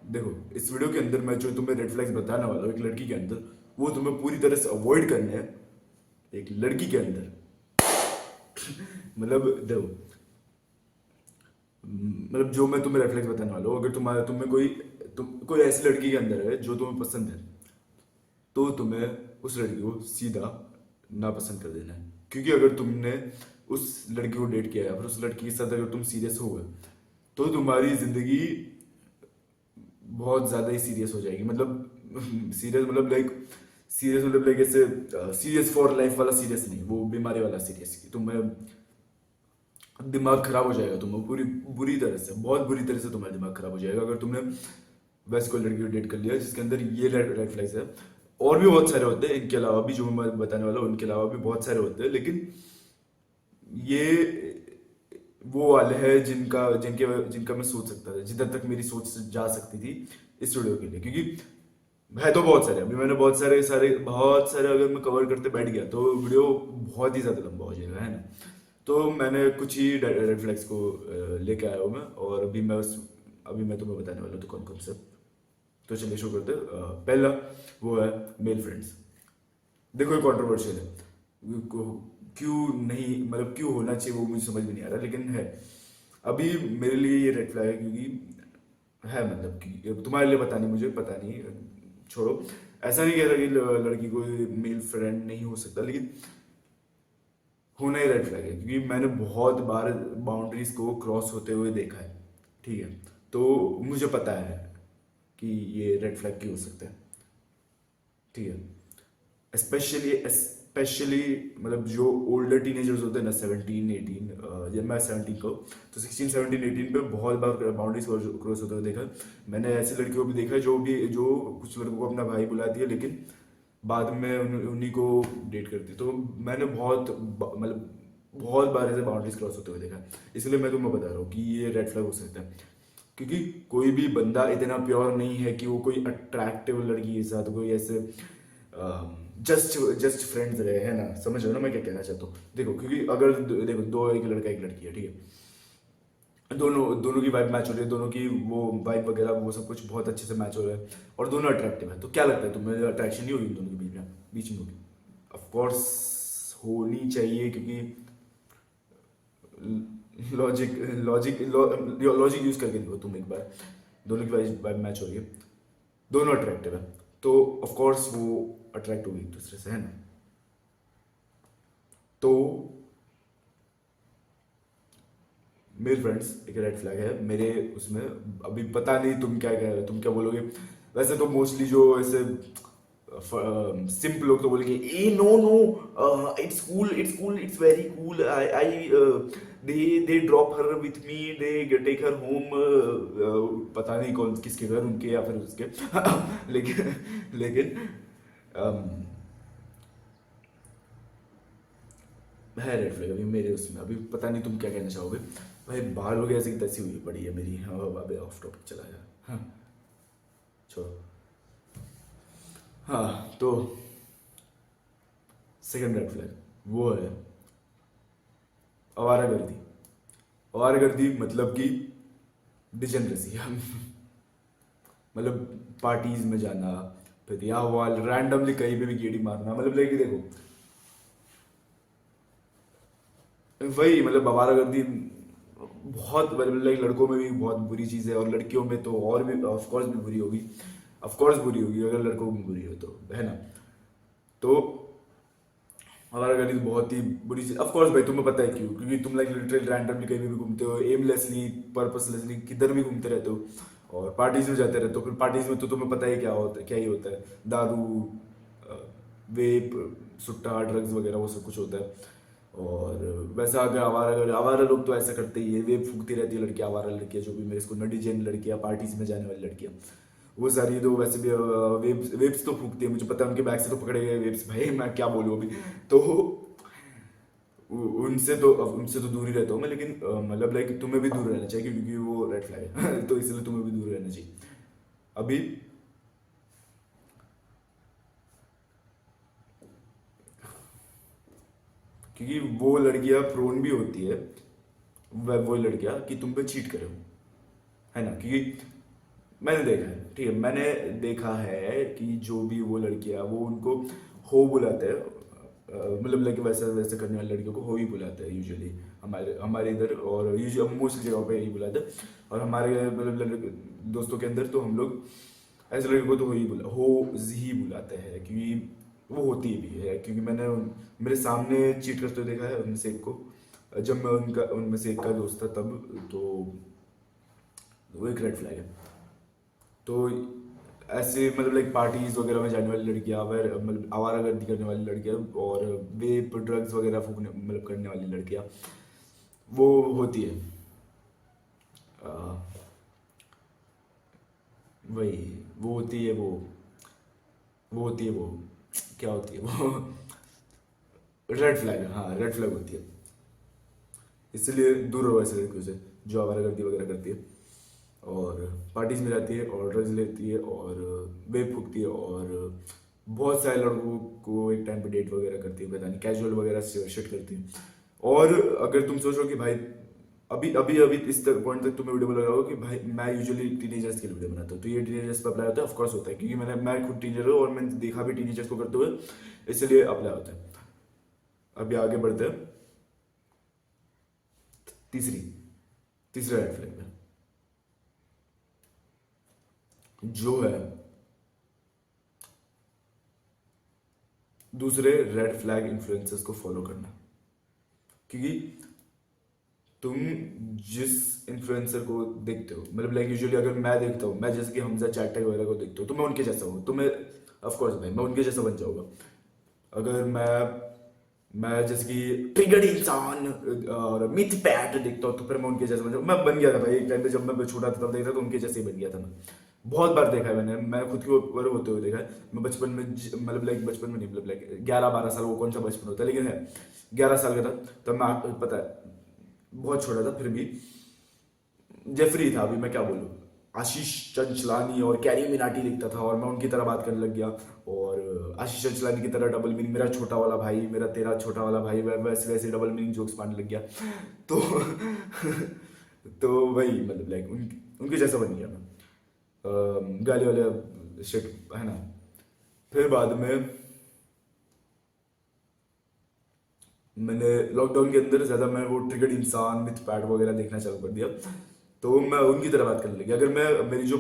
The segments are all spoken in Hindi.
देखो, इस वीडियो के अंदर मैं जो तुम्हें रेड फ्लैग्स बताने वाला हूँ एक लड़की के अंदर, वो तुम्हें पूरी तरह से अवॉइड करने हैं एक लड़की के अंदर। मतलब देखो, जो मैं तुम्हें रेड फ्लैग्स बताने वाला हूँ, अगर तुम्हें कोई ऐसी लड़की के अंदर है जो तुम्हें पसंद है, तो तुम्हें उस लड़की को सीधा नापसंद कर देना है। क्योंकि अगर तुमने उस लड़की को डेट किया है, फिर उस लड़की के साथ अगर तुम सीरियस हो गए, तो तुम्हारी जिंदगी बहुत ज्यादा ही सीरियस हो जाएगी। मतलब सीरियस मतलब लाइक सीरियस मतलब लाइक ऐसे सीरियस फॉर लाइफ वाला सीरियस नहीं, वो बीमारी वाला सीरियस की तुम्हें दिमाग खराब हो जाएगा। तुम्हें पूरी बुरी तरह से, बहुत बुरी तरह से तुम्हारा दिमाग खराब हो जाएगा अगर तुमने वैसे कोई लड़की को डेट कर लिया जिसके अंदर ये रेड फ्लैग्स है। और भी बहुत सारे होते हैं इनके अलावा भी, जो मैं बताने वाला हूँ इनके अलावा भी बहुत सारे होते हैं, लेकिन ये वो वाले हैं जिनका जिनके जिनका मैं सोच सकता था, जिधर तक मेरी सोच जा सकती थी इस वीडियो के लिए। क्योंकि है तो बहुत सारे, अभी मैंने बहुत सारे अगर मैं कवर करते बैठ गया तो वीडियो बहुत ही ज्यादा लंबा हो जाएगा, है ना। तो मैंने कुछ ही रेड फ्लैग्स को लेके आया हूँ मैं, और अभी मैं तुम्हें बताने वाला हूँ तो कौन कौन से। तो चलिए शुरू करते हैं। पहला वो है मेल फ्रेंड्स। देखो ये कंट्रोवर्शियल है, क्यों नहीं, मतलब क्यों होना चाहिए वो मुझे समझ में नहीं आ रहा, लेकिन है। अभी मेरे लिए ये रेड फ्लैग है क्योंकि है, मतलब कि अब तुम्हारे लिए पता नहीं, मुझे पता नहीं, छोड़ो। ऐसा नहीं कह रहा कि लड़की को मेल फ्रेंड नहीं हो सकता, लेकिन होना ही रेड फ्लैग है। क्योंकि मैंने बहुत बार बाउंड्रीज को क्रॉस होते हुए देखा है, ठीक है। तो मुझे पता है कि ये रेड फ्लैग क्यों हो सकता है, ठीक है। स्पेशली मतलब जो ओल्डर टीनेजर्स होते हैं ना, 17 18, जब मैं 17 को, तो 16 17 18 पे बहुत बार बाउंड्रीज क्रॉस होते हुए देखा। मैंने ऐसे लड़कियों को भी देखा जो कुछ लड़कों को अपना भाई बुलाती है, लेकिन बाद में उन्हीं को डेट करती है। तो मैंने मतलब बहुत बार ऐसे बाउंड्रीज क्रॉस होते हुए देखा। इसलिए मैं तुम्हें बता रहा हूँ कि ये रेड फ्लैग हो सकता है। क्योंकि कोई भी बंदा इतना प्योर नहीं है कि वो कोई अट्रैक्टिव लड़की के साथ कोई ऐसे जस्ट जस्ट फ्रेंड्स रहे, है ना। समझ रहे हो ना मैं क्या कहना चाहता हूँ। देखो, क्योंकि अगर देखो दो, एक लड़का एक लड़की है, ठीक है। दोनों दोनों की वाइब मैच हो रही है, दोनों की वो वाइब वगैरह वो सब कुछ बहुत अच्छे से मैच हो रहा है, और दोनों अट्रैक्टिव है। तो क्या लगता है तुम्हें, अट्रैक्शन नहीं होगी इन दोनों के बीच में होगी? ऑफ कोर्स होनी चाहिए, क्योंकि लॉजिक लॉजिक लॉजिक यूज करके देखो तुम एक बार, दोनों की वाइब मैच हो रही है, दोनों अट्रैक्टिव है, तो ऑफ कोर्स वो अट्रैक्ट होगी एक दूसरे से, है ना। तो मेरे फ्रेंड्स एक रेड फ्लैग है मेरे उसमें। अभी पता नहीं तुम क्या कह रहे हो, तुम क्या बोलोगे। वैसे तो मोस्टली जो ऐसे सिंपल लोग तो बोलेंगे ah no no, it's cool it's very cool, I I they drop her with me, they take her home, पता नहीं कौन किसके घर, उनके या फिर उसके। लेकिन लेकिन um, है रेड फ्लैग अभी मेरे उसमें। अभी पता नहीं तुम क्या कहना चाहोगे। भाई बाल हो गया ऐसी की तैसी हुई पड़ी है मेरी। हाँ, अबे ऑफ टॉपिक चला जा। हाँ, छोड़ो। हाँ, तो सेकंड रेड फ्लैग वो है आवारागर्दी। आवारागर्दी मतलब कि डिजेनरेसी। मतलब पार्टीज में जाना, फिर या वाल रैंडमली कहीं पे भी गेड़ी मारना, मतलब लेके देखो वही, मतलब आवारागर्दी बहुत, मतलब लाइक लड़कों में भी बहुत बुरी चीज़ है, और लड़कियों में तो और भी ऑफ कोर्स भी बुरी होगी। ऑफ कोर्स बुरी होगी अगर लड़कों में बुरी हो तो, है ना। तो आवारागर्दी बहुत ही बुरी चीज़। ऑफ कोर्स भाई, तुम्हें पता है क्यों? क्योंकि तुम लाइक लिटरली रैंडमली कहीं भी घूमते हो, एमलेसली पर्पसलेसली किधर भी घूमते रहते हो, और पार्टीज में जाते रहते हो। फिर पार्टीज में तो तुम्हें पता ही क्या होता है, क्या ही होता है, दारू, वेप, सुट्टा, ड्रग्स वगैरह वो सब कुछ होता है। और वैसा अगर आवारा लोग तो ऐसा करते ही है, वेब फूकती रहती है लड़कियां, आवारा लड़कियां जो भी मेरे इसको नडी जैन लड़कियां, पार्टीज में जाने वाली लड़कियां, वो सारी तो वैसे भी वेब्स वेब्स तो फूकती है। मुझे पता है उनके बैग से तो पकड़े गए वेब्स, भाई मैं क्या बोलूँ अभी। तो उनसे तो दूर ही रहता हूँ मैं, लेकिन मतलब लाइक तुम्हें भी दूर रहना चाहिए क्योंकि वो रेड फ्लैग है। तो इसलिए तुम्हें भी दूर रहना चाहिए अभी। क्योंकि वो लड़कियां प्रोन भी होती है, वो लड़कियां कि तुम पे चीट करे, है ना। क्योंकि मैंने देखा है, ठीक है, मैंने देखा है कि जो भी वो लड़कियां वो उनको हो बुलाते हैं, मतलब लाइक वैसे वैसे करने वाली लड़कियों को हो ही बुलाते हैं यूजुअली, हमारे हमारे इधर, और यूजुअली मोस्ट जगहों पे यही बुलाते हैं। और हमारे मतलब दोस्तों के अंदर तो हम लोग ऐसे लड़कियों को तो हो ही बुलाते हैं, क्योंकि वो होती भी है, क्योंकि मैंने मेरे सामने चीट करते हुए देखा है उनमें से एक को, जब मैं उनका उनमें से एक का दोस्त था तब, तो वो एक रेड फ्लैग है। तो ऐसे मतलब लाइक पार्टीज वगैरह में जाने वाली लड़कियां, मतलब आवारागर्दी करने वाली लड़कियां, और वेप ड्रग्स वगैरह फूकने मतलब करने वाली लड़कियां, वो होती है। अ, वही वो होती है वो होती है वो क्या होती है वो रेड फ्लैग, हाँ रेड फ्लैग होती है। इसलिए दूर रहो ऐसे लड़कियों से जो आवारागर्दी वगैरह करती है, और पार्टीज में जाती है, और ड्रग्स लेती है, और वेप फूकती है, और बहुत सारे लड़कों को एक टाइम पे डेट वगैरह करती है, पता नहीं कैजुअल वगैरह शिट करती है। और अगर तुम सोचो कि भाई अभी अभी अभी इस तक पॉइंट तक तुम्हें वीडियो में लगा होगा कि भाई मैं यूजुअली टीनेजर्स के लिए वीडियो बनाता हूँ, तो ये टीनेजर्स पर अप्लाई होता है, ऑफकोर्स होता है, क्योंकि मैं खुद टीनेजर हूँ और मैंने देखा भी टीनेजर्स को करते हुए, इसलिए अप्लाई होता है। अभी आगे बढ़ते हैं। तीसरी तीसरा रेड फ्लैग है, जो है दूसरे रेड फ्लैग इन्फ्लुएंसर्स को फॉलो करना। क्योंकि तुम जिस इन्फ्लुएंसर को देखते हो, मतलब लाइक यूजुअली अगर मैं देखता हूँ, मैं जैसे कि हमजा चैटर वगैरह को देखता हूँ, तो मैं उनके जैसा हूँ, तो मैं ऑफ कोर्स भाई मैं उनके जैसा बन जाऊंगा। अगर मैं जैसे कि ट्रिगर्ड इंसान और मिथ पैट देखता हूँ, तो फिर मैं उनके जैसा बन जाऊँ। मैं बन गया था भाई एक टाइम पे, जब मैं छोटा था तब देखता था, तो उनके जैसे ही बन गया था मैं। बहुत बार देखा है मैं खुद के ऊपर होते हुए देखा है। मैं बचपन में मतलब लाइक बचपन में नहीं, मतलब लाइक 11-12 साल, वो कौन सा बचपन होता है, लेकिन है 11 साल का था तब मैं, पता है बहुत छोटा था फिर भी, जेफरी था, अभी मैं क्या बोलूँ, आशीष चंचलानी और कैरी मिनाटी दिखता था, और मैं उनकी तरह बात करने लग गया। और आशीष चंचलानी की तरह डबल मीनिंग, मेरा छोटा वाला भाई, मेरा तेरा छोटा वाला भाई, वैसे वैसे डबल मीनिंग जोक्स मारने लग गया। तो तो वही मतलब लाइक उनके जैसा बन गया मैं, गाली वाले शिट, है ना। फिर बाद में मैंने लॉकडाउन के अंदर ज़्यादा मैं वो ट्रिगर्ड इंसान मिथ पैट वगैरह देखना चालू कर दिया, तो मैं उनकी तरह बात करने लगी। अगर मैं मेरी जो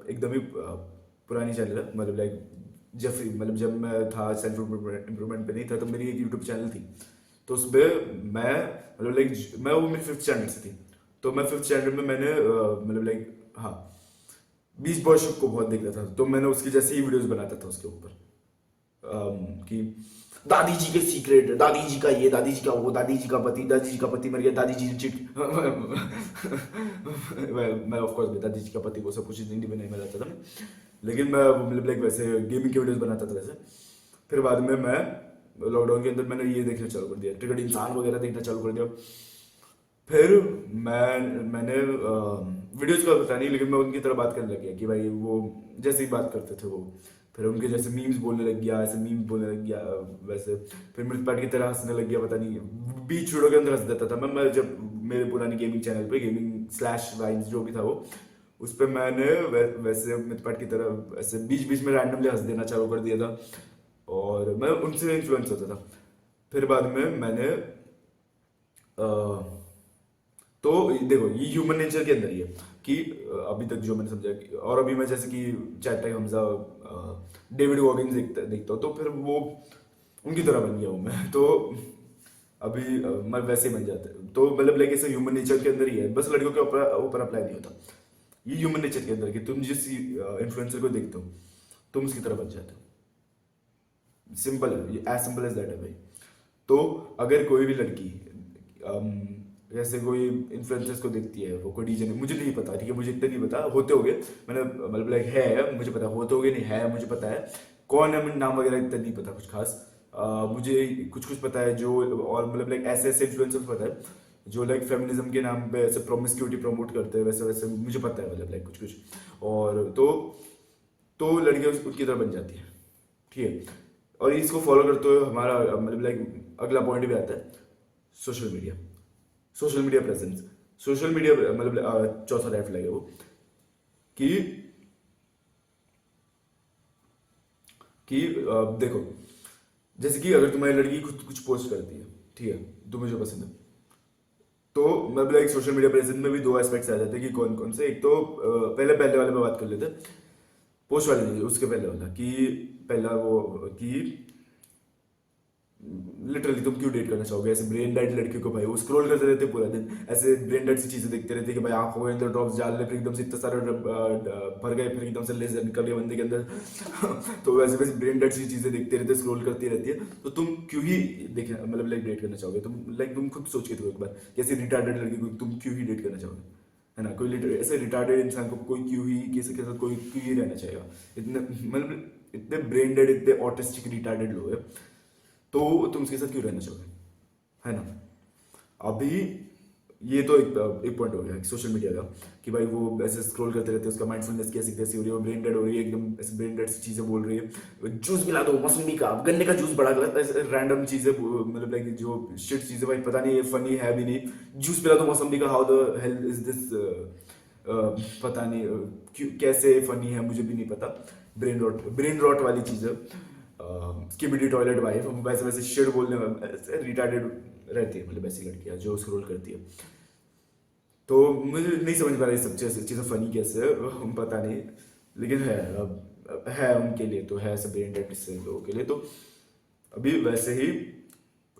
एकदम ही पुरानी चैनल है, मतलब लाइक जेफरी, मतलब जब मैं था सेल्फ इम्प्रूवमेंट पे नहीं था, तो मेरी एक यूट्यूब चैनल थी, तो उस पर मैं मतलब लाइक मैं वो मेरी फिफ्थ स्टैंडर्ड से थी, तो मैं फिफ्थ स्टैंडर्ड में मैंने मतलब लाइक हाँ बीच बॉय को बहुत देखता था, तो मैंने उसकी जैसे ही वीडियोस बनाता था उसके ऊपर, कि दादी जी के सीक्रेट, दादी जी का ये, दादी जी का वो, दादी जी का पति मर गया, दादी जी ने चिट मैं ऑफ कोर्स दादी जी का पति वो सब कुछ हिंदी में नहीं मिलाता था, लेकिन मैं मतलब लाइक वैसे गेमिंग के वीडियोस बनाता था वैसे। फिर बाद में मैं लॉकडाउन के अंदर मैंने ये देखना चालू कर दिया, ट्रिगर्ड इंसान वगैरह देखना चालू कर दिया। फिर मैंने वीडियोज का पता नहीं, लेकिन मैं उनकी तरह बात करने लग गया कि भाई वो जैसे ही बात करते थे वो, फिर उनके जैसे मीम्स बोलने लग गया, ऐसे मीम बोलने लग गया वैसे। फिर मृतपाट की तरह हंसने लग गया, पता नहीं बीच वीडियो के अंदर हंस देता था मैं जब मेरे पुरानी गेमिंग चैनल पे गेमिंग स्लैश वाइन्स जो भी था वो, उस पर मैंने वैसे मृतपाट की तरह ऐसे बीच बीच में रैंडमली हंस देना चालू कर दिया था, और मैं उनसे इन्फ्लुएंस होता था। फिर बाद में मैंने तो देखो ये ह्यूमन नेचर के अंदर ही है कि अभी तक जो मैंने समझा और अभी मैं जैसे कि चैट हमजा डेविड गॉगिन्स देखता हूँ, तो फिर वो उनकी तरह बन गया हूँ मैं। तो अभी मैं वैसे ही बन जाता है, तो मतलब लाइक ऐसे ह्यूमन नेचर के अंदर ही है, बस लड़कियों के ऊपर अप्लाई नहीं होता। ये ह्यूमन नेचर के अंदर कि तुम जिस इन्फ्लुएंसर को देखते हो तुम उसकी तरह बन जाते हो, सिंपल है, एज सिंपल एज दैट है भाई। तो अगर कोई भी लड़की जैसे कोई इन्फ्लुएंसर्स को देखती है, वो कोई डीजे ने, मुझे नहीं पता, ठीक है, मुझे इतना नहीं पता, होते होगे, मैंने मतलब लाइक है मुझे पता, होते होगे नहीं है मुझे पता है, कौन है मुझे नाम वगैरह इतना नहीं पता कुछ खास। मुझे कुछ कुछ पता है जो, और मतलब लाइक ऐसे ऐसे इन्फ्लुएंसर्स पता है जो लाइक फेमिनिज्म के नाम पे ऐसे प्रोमिस्क्यूटी प्रमोट करते हैं, वैसे वैसे मुझे पता है, मतलब लाइक कुछ कुछ। और तो लड़कियां उनकी तरह बन जाती है, ठीक है। और इसको फॉलो करते हुए हमारा मतलब लाइक अगला पॉइंट भी आता है, social media. Social media presence, social media मतलब चौथा रेड फ्लैग है वो, कि कि देखो, जैसे कि अगर तुम्हारी लड़की खुद कुछ पोस्ट करती है, ठीक है, तुम्हें जो पसंद है, तो मतलब लाइक सोशल मीडिया प्रेजेंस में भी दो एस्पेक्ट्स आ जाते हैं कि कौन कौन से। एक तो पहले पहले वाले पे बात कर लेते हैं, पोस्ट वाले नहीं, उसके पहले वाला कि पहला वो कि लिटरली तुम क्यों डेट करना चाहोगे ऐसे ब्रेन डेड लड़कियों को? भाई वो स्क्रॉल करते रहते पूरा दिन, ऐसे ब्रेन डेड सी चीजें देखते रहते कि भाई आंखों के अंदर ड्रॉप्स डाल रहे, फिर एकदम से इतने सारे भर गए, फिर एकदम से लेजर निकल गए बंदे के अंदर तो वैसे वैसे ब्रेन डेड सी चीजें देखते रहते, स्क्रॉल करती रहती है। तो तुम क्यों ही देखे मतलब लाइक डेट करना चाहोगे? तुम लाइक तुम खुद सोच के देखो एक बार, कैसे रिटार्डेड लड़की को तुम क्यों ही डेट करना चाहोगे? है ना? कोई ऐसे रिटार्डेड इंसान को कोई क्यों ही किसी के साथ कोई क्यों ही रहना चाहेगा? इतने मतलब इतने ब्रेन डेड, इतने ऑटिस्टिक रिटार्डेड लोग हैं, तो तुम उसके साथ क्यों रहना चाहोगे? है ना? अभी ये तो एक पॉइंट हो गया सोशल मीडिया का कि भाई वो ऐसे स्क्रॉल करते रहते हैं, उसका माइंडफुलनेस कैसी कैसी हो रही है, वो ब्रेन डेड हो रही है, एकदम ऐसे ब्रेन डेड सी चीजें बोल रही है, जूस पिला दो मौसमी का, गन्ने का जूस बड़ा गलत, ऐसे रैंडम चीजें मतलब लाइक जो शिट चीजें, भाई पता नहीं ये फनी है भी नहीं, जूस पिला दो मौसमी का, how the hell is this, पता नहीं क्यों कैसे फनी है, मुझे भी नहीं पता। ब्रेन रॉट वाली चीजें, स्किबिडी टॉयलेट वाइफ, वैसे वैसे शिट बोलने में रिटार्डेड रहती है, मतलब ऐसी लड़कियां जो स्क्रॉल करती है। तो मुझे नहीं समझ पा रहा ये सब चीज़ें फनी कैसे है, पता नहीं, लेकिन है है उनके लिए तो है, सब ब्रेन डेड लोगों के लिए। तो अभी वैसे ही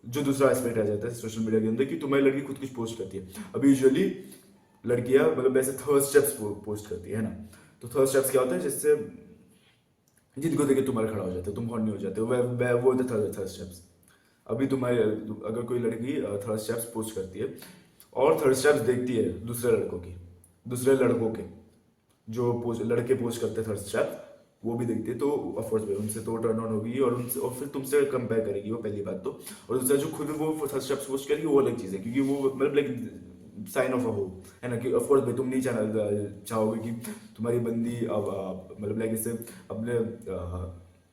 जो दूसरा एस्पेक्ट आ जाता है सोशल मीडिया के अंदर कि तुम्हारी लड़की खुद कुछ पोस्ट करती है। अभी यूजुअली लड़कियां मतलब ऐसे थर्ड स्टेप्स पोस्ट करती है ना, तो थर्ड स्टेप्स क्या होता है? जिससे जिनको देखे तुम्हारा खड़ा हो जाता है, तुम हॉर्नी हो जाते हो, वो होता है थर्ड स्टेप्स। अभी तुम्हारे अगर कोई लड़की थर्ड स्टेप्स पोस्ट करती है और थर्ड स्टेप्स देखती है दूसरे लड़कों की, दूसरे लड़कों के जो लड़के पोस्ट करते हैं थर्ड स्टेप, वो भी देखती है, तो ऑफकोर्स भाई उनसे तो टर्न ऑन होगी और उनसे और फिर तुमसे कंपेयर करेगी वो, पहली बात तो। और दूसरा जो खुद वो थर्ड स्टेप्स पोस्ट करेगी वो अलग चीज़ है, क्योंकि वो मतलब like sign of a hope है ना, कि ऑफकोर्स भाई तुम नहीं चाहोगे कि तुम्हारी बंदी अब मतलब लाइक इससे अपने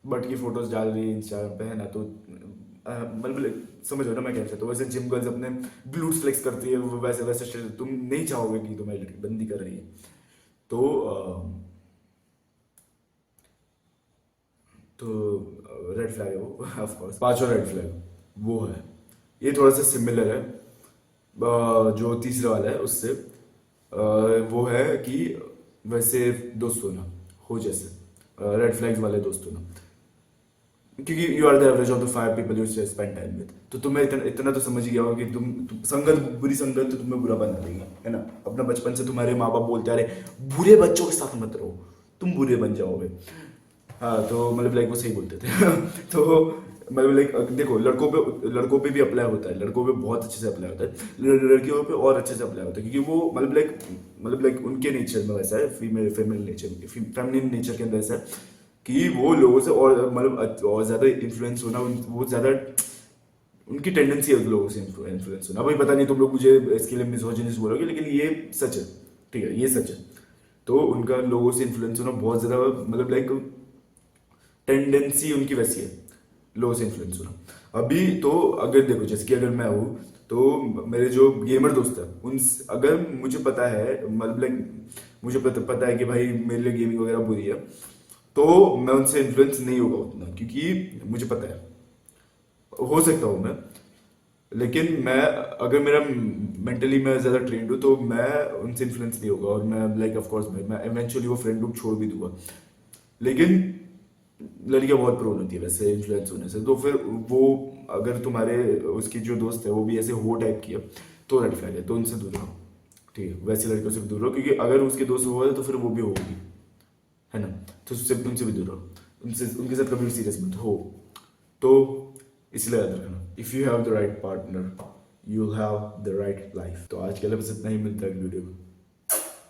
बट की फोटोज डाल रही है इंस्टाग्राम पे, है ना, तो मतलब समझ रहे हो ना मैं क्या चाहता हूँ? वैसे जिम गर्ल्स अपने ग्लूट्स फ्लेक्स करती है, वैसे वैसे तुम नहीं चाहोगे कि तुम्हारी लड़की बंदी कर रही है। तो रेड फ्लैग है वो ऑफ कोर्स। पांचवा रेड फ्लैग वो है, ये थोड़ा सा सिमिलर है जो तीसरा वाला है उससे। वो है कि वैसे दोस्त होना हो, जैसे रेड फ्लैग्स वाले दोस्त होना, क्योंकि you are the average of the 5 people you spend time with. तो तुम्हें इतना तो समझ गया होगा कि संगत, बुरी संगत तो तुम्हें बुरा बना देगी, है ना? अपना बचपन से तुम्हारे माँ बाप बोलते आ रहे बुरे बच्चों के साथ मत रहो, तुम बुरे बन जाओगे। हाँ, तो मतलब लाइक वो सही बोलते थे तो मतलब लाइक देखो, लड़कों पे भी अप्लाई होता है, लड़कों पे बहुत अच्छे से अप्लाई होता है, लड़कियों पे और अच्छे से अप्लाई होता है, क्योंकि वो मतलब लाइक उनके नेचर में वैसा है, फेमिनिन नेचर के अंदर ऐसा है कि वो लोगों से और मतलब और ज्यादा इन्फ्लुएंस होना, वो ज्यादा उनकी टेंडेंसी है लोगों से इन्फ्लुएंस होना। भाई पता नहीं तुम लोग मुझे इसके लिए मिसोजिनिस्ट बोलोगे, लेकिन ये सच है, ठीक है, ये सच है। तो उनका लोगों से इन्फ्लुएंस होना बहुत ज्यादा मतलब लाइक टेंडेंसी उनकी वैसी है, लोगों से इन्फ्लुएंस होना। अभी तो अगर देखो, जैसे कि अगर मैं हूँ, तो मेरे जो गेमर दोस्त है उन, अगर मुझे पता है मतलब लाइक मुझे पता है कि भाई मेरे लिए गेमिंग वगैरह बुरी है, तो मैं उनसे इन्फ्लुएंस नहीं होगा उतना, क्योंकि मुझे पता है हो सकता हूँ मैं, लेकिन मैं अगर मेरा मेंटली मैं ज़्यादा ट्रेंड हूँ तो मैं उनसे इन्फ्लुएंस नहीं होगा, और मैं लाइक ऑफ कोर्स मैं इवेंचुअली वो फ्रेंड ग्रुप छोड़ भी दूंगा। लेकिन लड़कियां बहुत प्रोन होती है वैसे इन्फ्लुएंस होने से, तो फिर वो अगर तुम्हारे उसकी जो दोस्त है वो भी ऐसे हो टाइप की है, तो रेड फ्लैग है, तो उनसे दूर रहो, ठीक है? वैसी लड़कियों से भी दूर रहो, क्योंकि अगर उसके दोस्त हुआ है तो फिर वो भी होगी, है ना? तो उससे उनसे भी दूर रहो, उनसे उनके साथ कभी सीरियस मत हो। तो इसलिए याद रखना, if you have the right partner you have the right life. तो आज के लिए बस इतना ही, मिलता है वीडियो में।